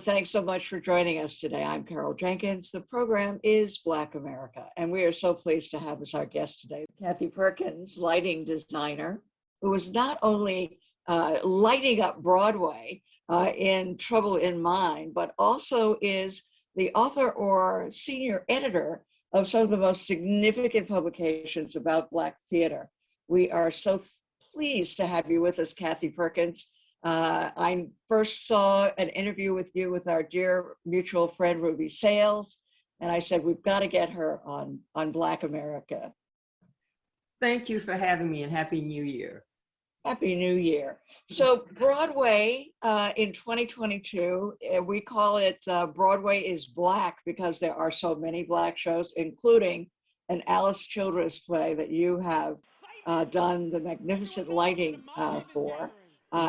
thanks so much for joining us today. I'm Carol Jenkins. The program is Black America, and we are so pleased to have as our guest today, Kathy Perkins, lighting designer, who was not only lighting up Broadway in Trouble in Mind, but also is the author or senior editor of some of the most significant publications about Black theater. We are so pleased to have you with us, Kathy Perkins. I first saw an interview with you with our dear mutual friend, Ruby Sales, and I said, we've got to get her on Black America. Thank you for having me, and Happy New Year. Happy New Year. So Broadway in 2022, we call it Broadway is Black because there are so many Black shows, including an Alice Childress play that you have done the magnificent lighting for.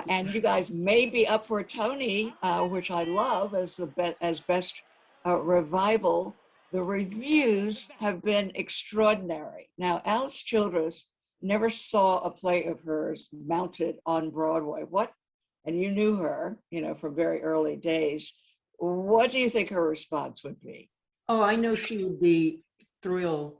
And you guys may be up for a Tony, which I love as best revival. The reviews have been extraordinary. Now, Alice Childress never saw a play of hers mounted on Broadway. And you knew her, from very early days. What do you think her response would be? Oh, I know she would be thrilled,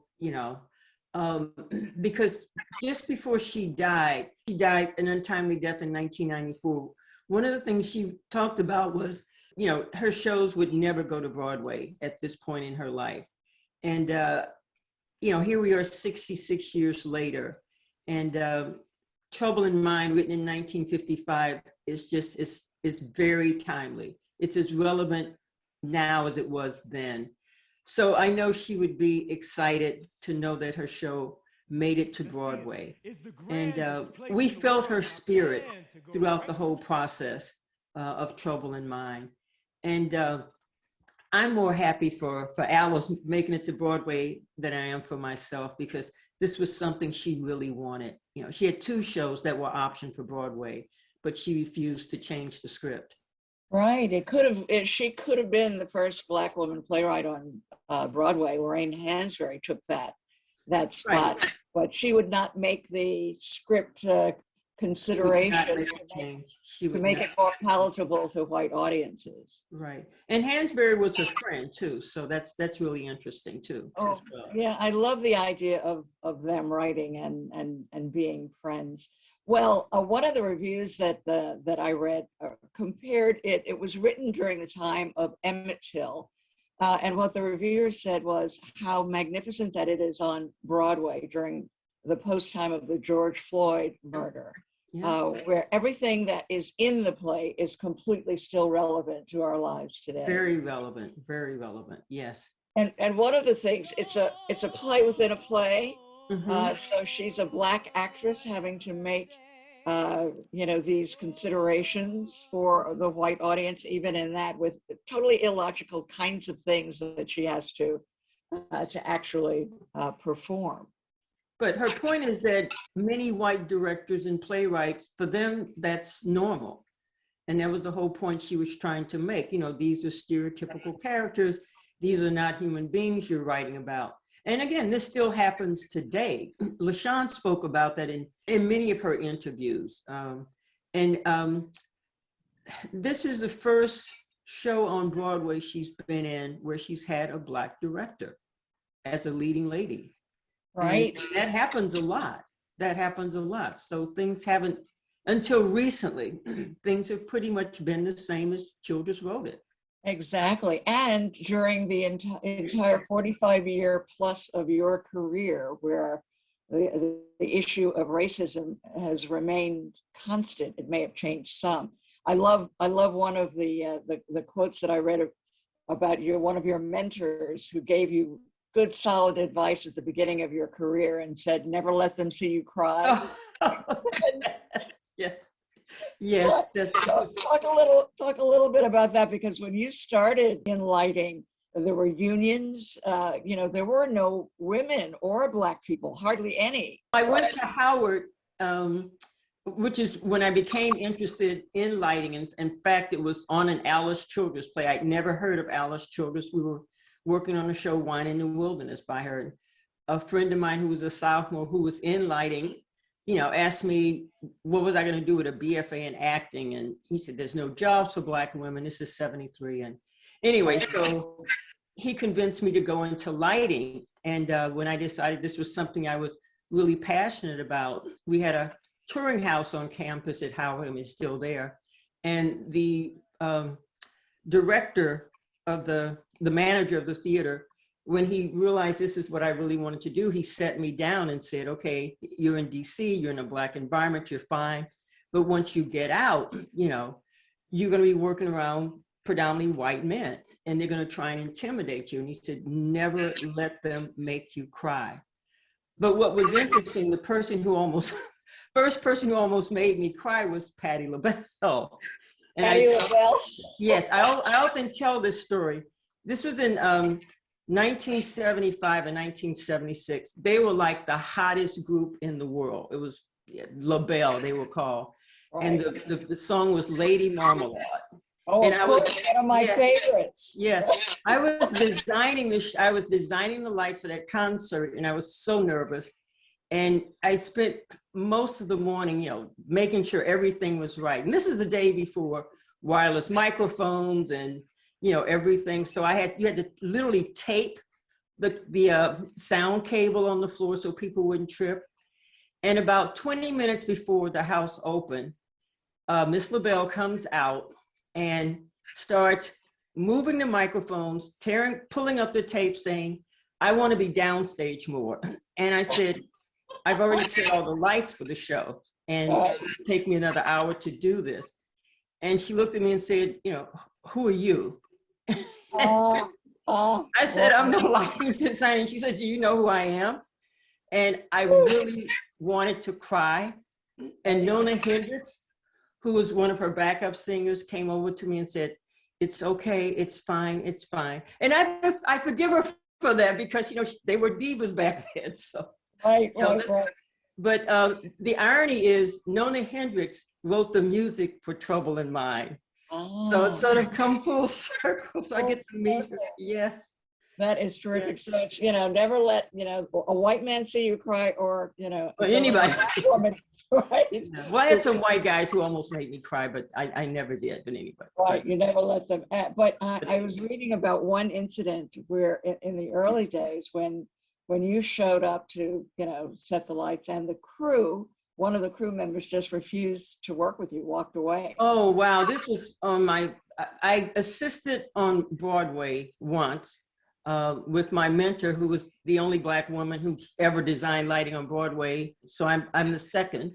because just before she died an untimely death in 1994. One of the things she talked about was, her shows would never go to Broadway at this point in her life. And, here we are 66 years later, and Trouble in Mind, written in 1955, is very timely. It's as relevant now as it was then. So I know she would be excited to know that her show made it to Broadway. And we felt her spirit throughout the whole process of Trouble in Mind. And I'm more happy for Alice making it to Broadway than I am for myself, because this was something she really wanted. She had 2 shows that were optioned for Broadway, but she refused to change the script. Right. She could have been the first Black woman playwright on Broadway. Lorraine Hansberry took that spot, right. But she would not make the script considerations to make it more palatable to white audiences. Right. And Hansberry was her friend too, so that's really interesting too. Oh, well. Yeah, I love the idea of them writing and being friends. Well, one of the reviews that I read compared it. It was written during the time of Emmett Till, and what the reviewers said was how magnificent that it is on Broadway during the post-time of the George Floyd murder, where everything that is in the play is completely still relevant to our lives today. Very relevant, yes. And one of the things, it's a play within a play. Mm-hmm. So she's a Black actress having to make, these considerations for the white audience, even in that, with totally illogical kinds of things that she has to actually perform. But her point is that many white directors and playwrights, for them, that's normal. And that was the whole point she was trying to make. These are stereotypical characters. These are not human beings you're writing about. And again, this still happens today. LaShawn spoke about that in many of her interviews. This is the first show on Broadway she's been in where she's had a Black director as a leading lady. Right. And that happens a lot. So things haven't, until recently, things have pretty much been the same as Childress wrote it. Exactly. And during the entire 45-year plus of your career, where the issue of racism has remained constant, it may have changed some. I love one of the quotes that I read about one of your mentors who gave you good, solid advice at the beginning of your career and said, never let them see you cry. Oh. Yes. Talk a little bit about that, because when you started in lighting, there were unions, there were no women or Black people, hardly any. I went to Howard, which is when I became interested in lighting. And in fact, it was on an Alice Childress play. I'd never heard of Alice Childress. We were working on a show, Wine in the Wilderness, by her. A friend of mine who was a sophomore who was in lighting asked me what was I going to do with a BFA in acting. And he said, there's no jobs for Black women. This is 73. And anyway, so he convinced me to go into lighting. And when I decided this was something I was really passionate about, we had a touring house on campus at Howard, is still there. And the director of the manager of the theater, when he realized this is what I really wanted to do, he set me down and said, okay, you're in DC, you're in a Black environment, you're fine. But once you get out, you're going to be working around predominantly white men, and they're going to try and intimidate you. And he said, never let them make you cry. But what was interesting, the first person who almost made me cry was Patti LaBelle. And Patti LaBelle? Yes, I often tell this story. This was in 1975 and 1976. They were like the hottest group in the world. It was LaBelle, they were called. Right. And the song was Lady Marmalade. Oh, and I was one of my favorites. Yes, I was designing the lights for that concert, and I was so nervous. And I spent most of the morning, making sure everything was right. And this is the day before wireless microphones and everything. So you had to literally tape the sound cable on the floor so people wouldn't trip. And about 20 minutes before the house opened, Miss LaBelle comes out and starts moving the microphones, pulling up the tape, saying, I want to be downstage more. And I said, I've already set all the lights for the show, and it'll take me another hour to do this. And she looked at me and said, who are you? I said, I'm the lighting designer. And she said, do you know who I am? And I really wanted to cry. And Nona Hendricks, who was one of her backup singers, came over to me and said, it's okay, it's fine, it's fine. And I forgive her for that because, they were divas back then. So, right. But the irony is Nona Hendricks wrote the music for Trouble in Mind. Oh. So it's sort of come full circle. So I get to meet her. Yes. That is terrific. Yes. So it's, never let, a white man see you cry or, or anybody. Woman. Right. Well, I had some white guys who almost made me cry, but I never did. But anyway. Right, you never let them. But I was reading about one incident where in the early days when you showed up to set the lights, and the crew, one of the crew members just refused to work with you, walked away. Oh wow! This was on I assisted on Broadway once. With my mentor, who was the only Black woman who's ever designed lighting on Broadway. So I'm the second.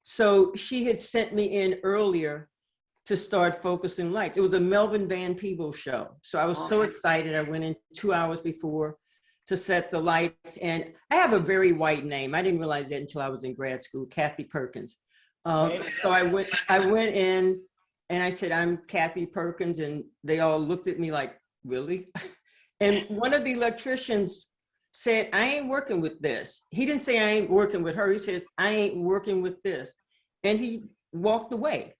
So she had sent me in earlier to start focusing lights. It was a Melvin Van Peebles show. So I was so excited. I went in 2 hours before to set the lights. And I have a very white name. I didn't realize that until I was in grad school, Kathy Perkins. So I went in and I said, I'm Kathy Perkins. And they all looked at me like, really? And one of the electricians said, I ain't working with this. He didn't say I ain't working with her. He says, I ain't working with this. And he walked away.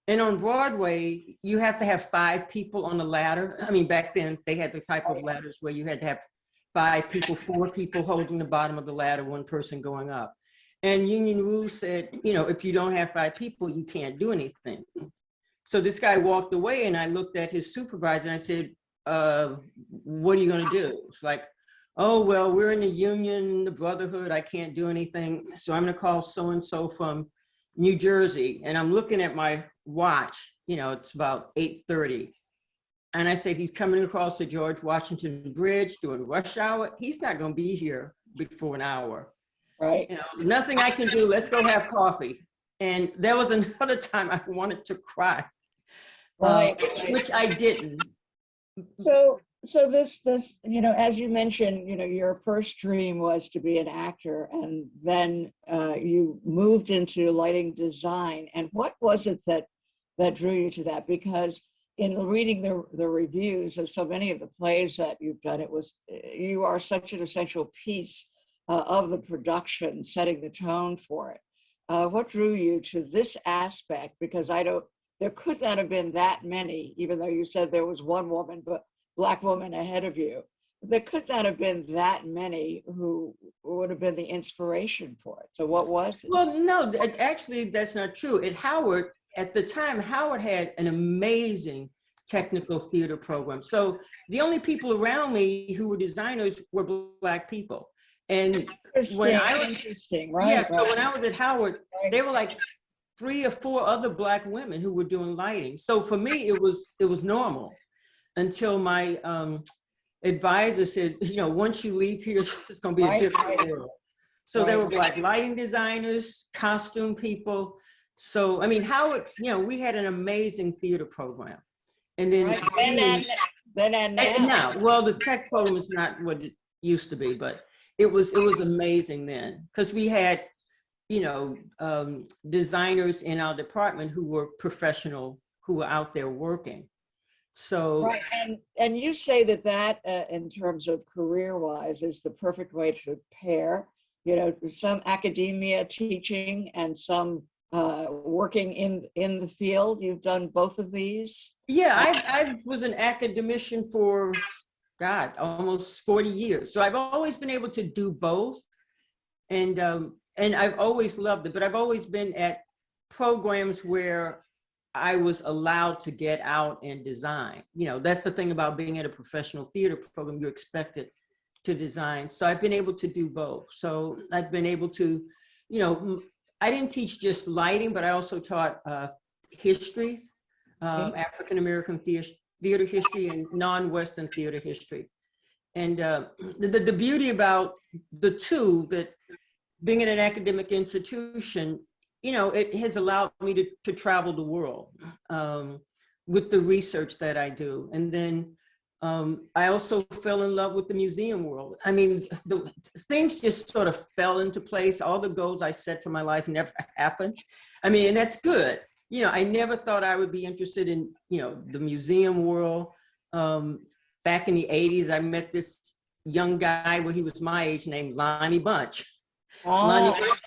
And on Broadway, you have to have 5 people on the ladder. I mean, back then they had the type of ladders where you had to have 5 people, 4 people holding the bottom of the ladder, 1 person going up. And union rules said, if you don't have 5 people, you can't do anything. So this guy walked away, and I looked at his supervisor and I said, what are you going to do? It's like, oh, well, we're in the union, the brotherhood, I can't do anything. So I'm going to call so-and-so from New Jersey. And I'm looking at my watch, it's about 8:30. And I said, he's coming across the George Washington Bridge during rush hour. He's not going to be here before an hour. Right. Nothing I can do. Let's go have coffee. And there was another time I wanted to cry, right. Which I didn't. So this, as you mentioned, your first dream was to be an actor, and then you moved into lighting design. And what was it that drew you to that? Because in reading the reviews of so many of the plays that you've done, you are such an essential piece of the production, setting the tone for it. What drew you to this aspect? Because there could not have been that many, even though you said there was one woman, but Black woman ahead of you. there could not have been that many who would have been the inspiration for it. So what was it? Well, no, actually, that's not true. At Howard, at the time, Howard had an amazing technical theater program. So the only people around me who were designers were Black people. And when I was, Interesting, right? yeah, so Right, when I was at Howard, right. there were like 3 or 4 other Black women who were doing lighting. So for me, it was normal until my advisor said, you know, once you leave here, it's going to be a different world. So there were Black lighting designers, costume people. So, I mean, Howard, you know, we had an amazing theater program. And then, Then and now. and now, well, the tech program is not what it used to be, but it was amazing then, because we had, you know, designers in our department who were professional, who were out there working. So right, and you say that in terms of career-wise is the perfect way to pair, you know, some academia teaching and some working in the field. You've done both of these. yeah, I was an academician for, God, almost 40 years. So I've always been able to do both. And I've always loved it, but I've always been at programs where I was allowed to get out and design. You know, that's the thing about being at a professional theater program, you're expected to design. So I've been able to do both. So I've been able to, you know, I didn't teach just lighting, but I also taught history, African-American theater history and non-Western theater history. And the beauty about the two, that being in an academic institution, you know, it has allowed me to travel the world with the research that I do. And then I also fell in love with the museum world. I mean, the things just sort of fell into place. All the goals I set for my life never happened. I mean, and that's good. You know, I never thought I would be interested in, you know, the museum world. Back in the 80s, I met this young guy when he was my age named Lonnie Bunch. Lonnie Bunch.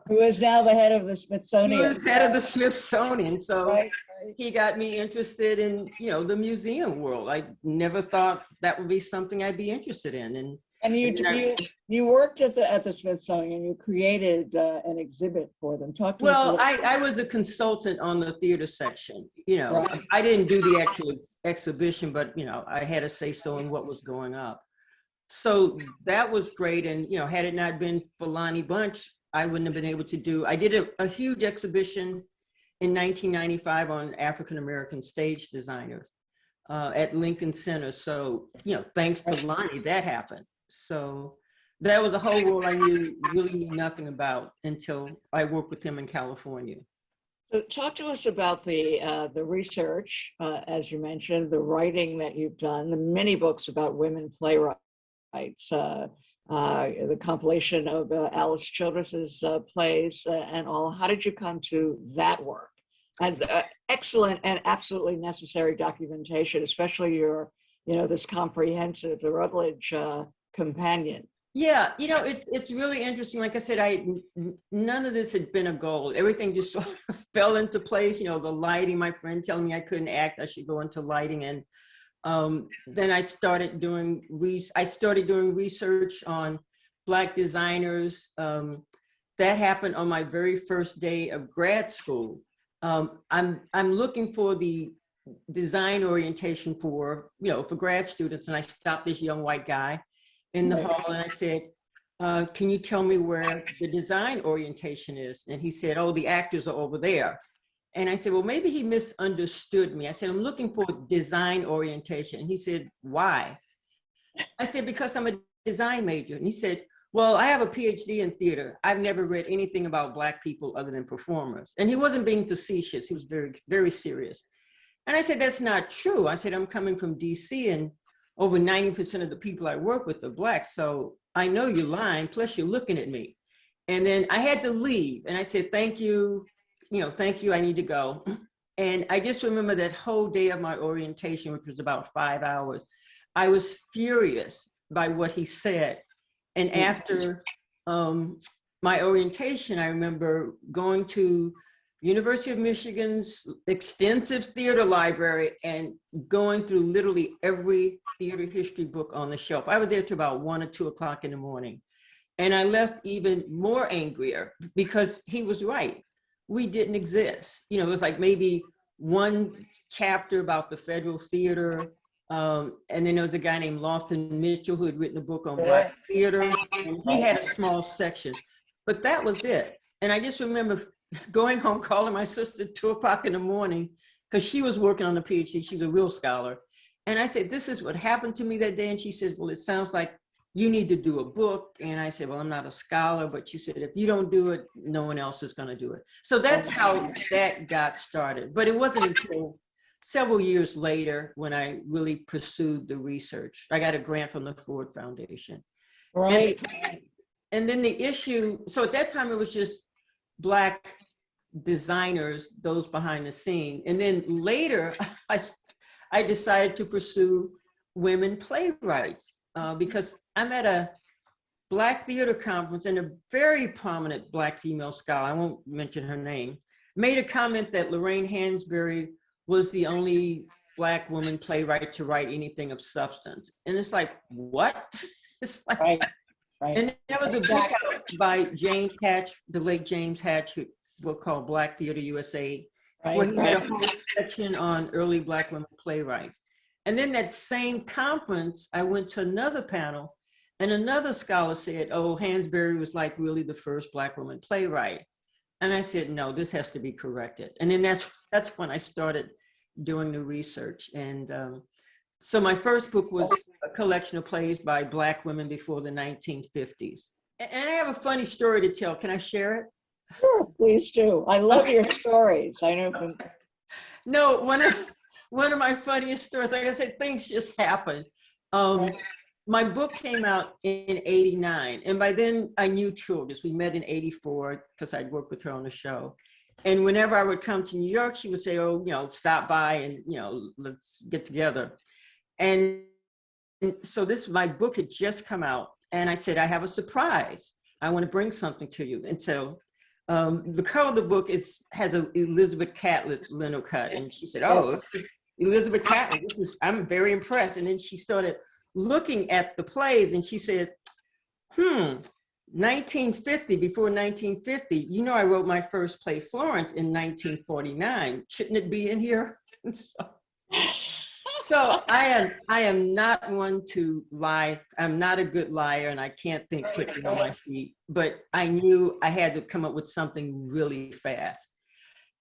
Who is now the head of the Smithsonian. He was head of the Smithsonian. So he got me interested in, you know, the museum world. I never thought that would be something I'd be interested in. And you worked at the Smithsonian. You created an exhibit for them. Talk to us. Well, I was a consultant on the theater section. You know, I didn't do the actual exhibition, but, you know, I had a say so in what was going up. So that was great. And, you know, had it not been for Lonnie Bunch, I wouldn't have been able to do. I did a huge exhibition in 1995 on African-American stage designers at Lincoln Center. So, you know, thanks to Lonnie, that happened. So that was a whole world I really knew nothing about until I worked with him in California. So talk to us about the research, as you mentioned, the writing that you've done, the many books about women playwrights, the compilation of Alice Childress's plays and all. How did you come to that work? And excellent and absolutely necessary documentation, especially your, you know, this comprehensive, the Rutledge companion. Yeah, you know, it's really interesting. Like I said, none of this had been a goal. Everything just sort of fell into place. You know, the lighting, my friend telling me I couldn't act, I should go into lighting. And then I started doing research on Black designers. That happened on my very first day of grad school. I'm looking for the design orientation for grad students, and I stopped this young white guy in the hall and I said, can you tell me where the design orientation is? And he said, oh, the actors are over there. And I said, well, maybe he misunderstood me. I said, I'm looking for design orientation. And he said, why? I said, because I'm a design major. And he said, well, I have a PhD in theater. I've never read anything about Black people other than performers. And he wasn't being facetious. He was very, very serious. And I said, that's not true. I said, I'm coming from DC and over 90% of the people I work with are Black. So I know you're lying, plus you're looking at me. And then I had to leave. And I said, thank you, thank you, I need to go. And I just remember that whole day of my orientation, which was about 5 hours, I was furious by what he said. And after my orientation, I remember going to University of Michigan's extensive theater library and going through literally every theater history book on the shelf. I was there till about 1 or 2 o'clock in the morning. And I left even more angrier because he was right. We didn't exist. You know, it was like maybe one chapter about the Federal Theater. And then there was a guy named Lofton Mitchell who had written a book on Black theater, and he had a small section, but that was it. And I just remember going home, calling my sister at 2 o'clock in the morning, because she was working on a PhD. She's a real scholar. And I said, this is what happened to me that day. And she said, well, it sounds like you need to do a book. And I said, well, I'm not a scholar, but she said, if you don't do it, no one else is going to do it. So that's how that got started. But it wasn't until several years later when I really pursued the research. I got a grant from the Ford Foundation. Right. And then the issue, so at that time it was just Black designers, those behind the scene. And then later I decided to pursue women playwrights because I'm at a Black theater conference, and a very prominent Black female scholar, I won't mention her name, made a comment that Lorraine Hansberry was the only Black woman playwright to write anything of substance. And it's like, what? It's like, Right. And there was a book out by James Hatch, the late James Hatch, a book called Black Theater USA, where he had a whole section on early Black women playwrights. And then that same conference, I went to another panel, and another scholar said, oh, Hansberry was like really the first Black woman playwright. And I said, no, this has to be corrected. And then that's when I started doing the research. And so my first book was a collection of plays by Black women before the 1950s. And I have a funny story to tell. Can I share it? Sure, please do. I love your stories. I know. No, one of my funniest stories, like I said, things just happen. My book came out in '89, and by then I knew Childress. We met in '84 because I'd worked with her on the show. And whenever I would come to New York, she would say, oh, you know, stop by and, you know, let's get together. And so my book had just come out, and I said, I have a surprise. I want to bring something to you. And so the cover of the book has a Elizabeth Catlett lino cut. And she said, oh, this is Elizabeth Catlett. I'm very impressed. And then she started looking at the plays, and she says, 1950, before 1950, you know, I wrote my first play, Florence, in 1949. Shouldn't it be in here? So I am not one to lie. I'm not a good liar, and I can't think quickly on my feet, but I knew I had to come up with something really fast.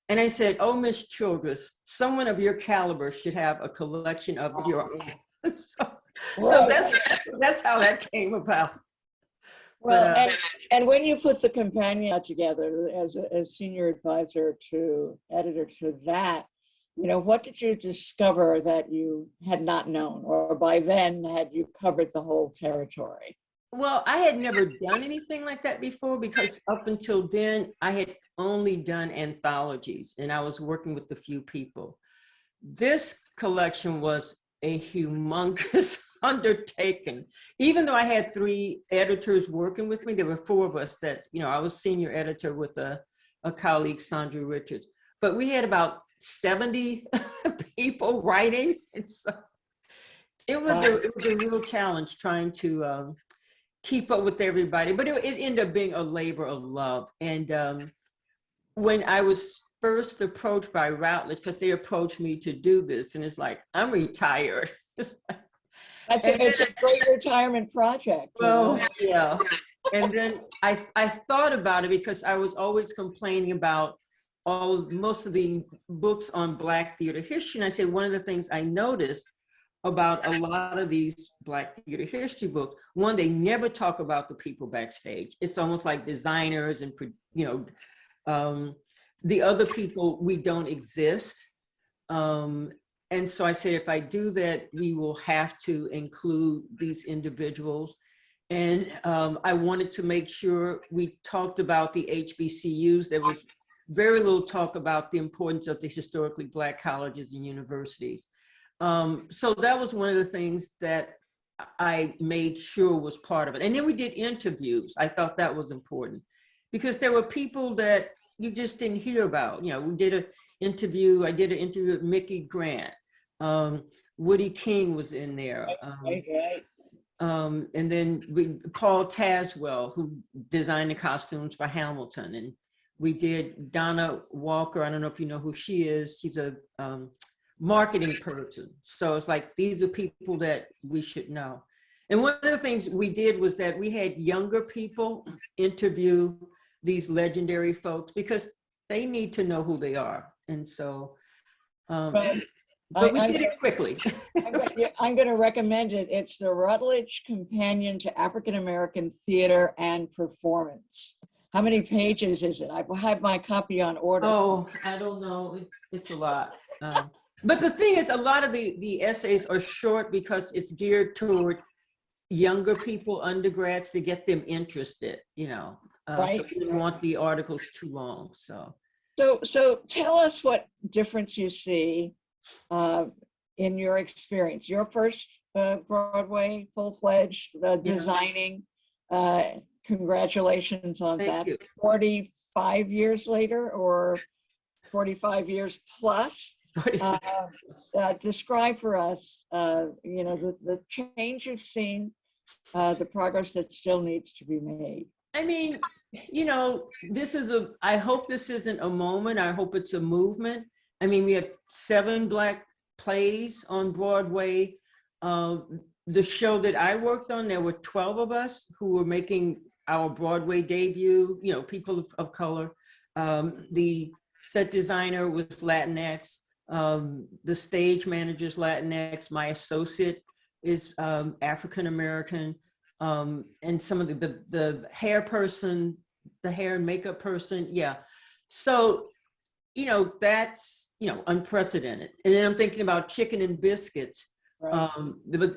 And I said, oh, Miss Childress, someone of your caliber should have a collection of your own. So that's how that came about. Well, and when you put the companion together as a senior advisor to editor to that, you know, what did you discover that you had not known, or by then had you covered the whole territory? Well, I had never done anything like that before, because up until then I had only done anthologies and I was working with a few people. This collection was a humongous undertaking. Even though I had 3 editors working with me, there were 4 of us that, you know, I was senior editor with a colleague, Sandra Richards, but we had about 70 people writing. And so it was a real challenge trying to keep up with everybody, but it ended up being a labor of love. And when I was first approached by Routledge, because they approached me to do this, and it's like, I'm retired. It's a great retirement project. Well, yeah. And then I thought about it, because I was always complaining about most of the books on Black theater history. And I said, one of the things I noticed about a lot of these Black theater history books, one, they never talk about the people backstage. It's almost like designers and, you know, the other people, we don't exist. And so I said, if I do that, we will have to include these individuals. And I wanted to make sure we talked about the HBCUs. There was very little talk about the importance of the historically Black colleges and universities. So that was one of the things that I made sure was part of it. And then we did interviews. I thought that was important, because there were people that you just didn't hear about. You know, we did an interview. I did an interview with Mickey Grant. Woody King was in there. Right. And then Paul Tazwell, who designed the costumes for Hamilton. And we did Donna Walker. I don't know if you know who she is. She's a marketing person. So it's like, these are people that we should know. And one of the things we did was that we had younger people interview these legendary folks because they need to know who they are. And so, but we did it quickly. I'm going to recommend it. It's the Rutledge Companion to African American Theater and Performance. How many pages is it? I have my copy on order. Oh, I don't know. It's a lot. But the thing is, a lot of the essays are short because it's geared toward younger people, undergrads, to get them interested, you know. Right. So we didn't want the articles too long. So tell us what difference you see in your experience. Your first Broadway full-fledged designing. Congratulations on Thank that. you. 45 years later, or 45 years plus. Describe for us, you know, the change you've seen, the progress that still needs to be made. I mean, you know, I hope this isn't a moment. I hope it's a movement. I mean, we have 7 Black plays on Broadway. The show that I worked on, there were 12 of us who were making our Broadway debut, you know, people of color. The set designer was Latinx. The stage manager's Latinx. My associate is African-American. And some of the hair person, the hair and makeup person, yeah. So, you know, that's, you know, unprecedented. And then I'm thinking about Chicken and Biscuits. Right.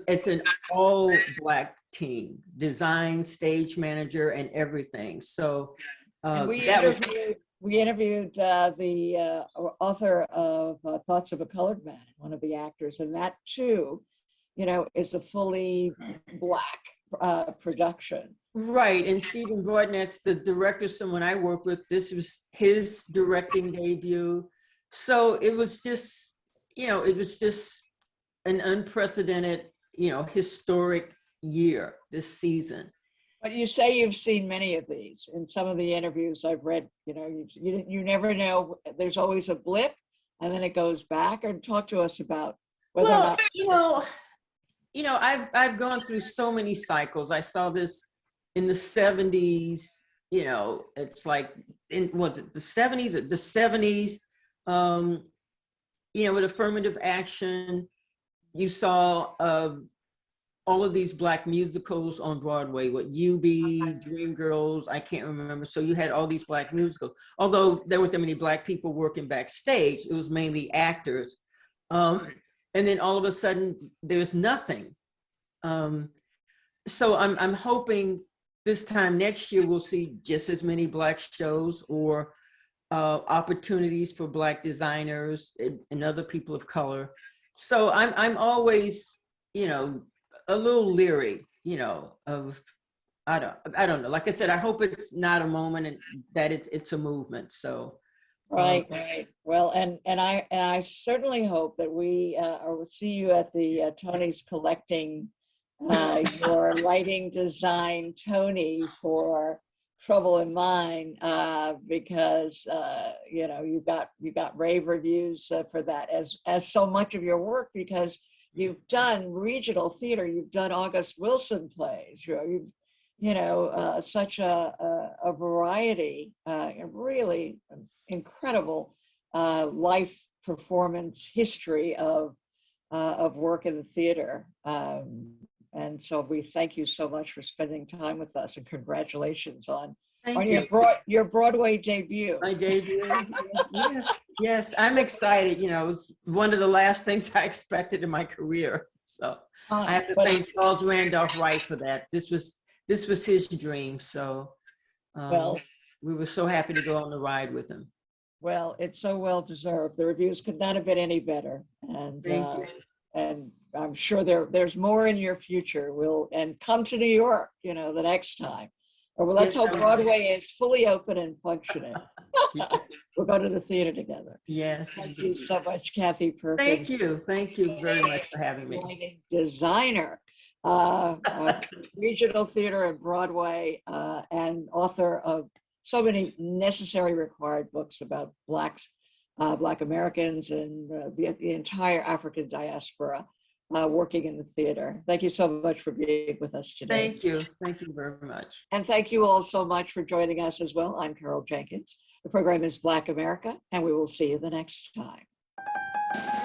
It's an all Black team, design, stage manager, and everything. So we interviewed the author of Thoughts of a Colored Man, one of the actors, and that too, you know, is a fully Black production. Right, and Stephen Broadnax, the director, someone I work with, this was his directing debut. So it was just, you know, it was just an unprecedented, you know, historic year this season. But you say you've seen many of these. In some of the interviews I've read, you know, you never know. There's always a blip, and then it goes back. And talk to us about whether or not. You know, I've gone through so many cycles. I saw this in the 70s. You know, it's like was it the 70s? The 70s. You know, with affirmative action, you saw all of these Black musicals on Broadway, what UB, Dreamgirls, I can't remember. So you had all these Black musicals. Although there weren't that many Black people working backstage, it was mainly actors. And then all of a sudden, there's nothing. So I'm hoping this time next year, we'll see just as many Black shows or opportunities for Black designers and other people of color. So I'm always, you know, a little leery, you know, of, I don't know. Like I said, I hope it's not a moment and that it's a movement. So. Right. Well, and I certainly hope that we will see you at the Tony's collecting your lighting design Tony for Trouble in Mind, because you know, you got rave reviews for that, as so much of your work, because you've done regional theater, you've done August Wilson plays, you know, such a variety, really incredible life performance history of work in the theater. And so we thank you so much for spending time with us, and congratulations on your Broadway debut. My debut, yes, I'm excited. You know, it was one of the last things I expected in my career. So I have to thank Charles Randolph Wright for that. This was his dream. So well, we were so happy to go on the ride with him. Well, it's so well deserved. The reviews could not have been any better. And thank you. And I'm sure there's more in your future. And come to New York, you know, the next time, Well, let's Yes, hope I will. Broadway is fully open and functioning. Yes, We'll go to the theater together. yes, Thank you indeed. so much, Kathy Perkins. Thank you very much for having me. Lighting designer, regional theater and Broadway, and author of so many necessary required books about Black Americans and the entire African diaspora working in the theater. Thank you so much for being with us today. Thank you very much. And thank you all so much for joining us as well. I'm Carol Jenkins. The program is Black America, and we will see you the next time.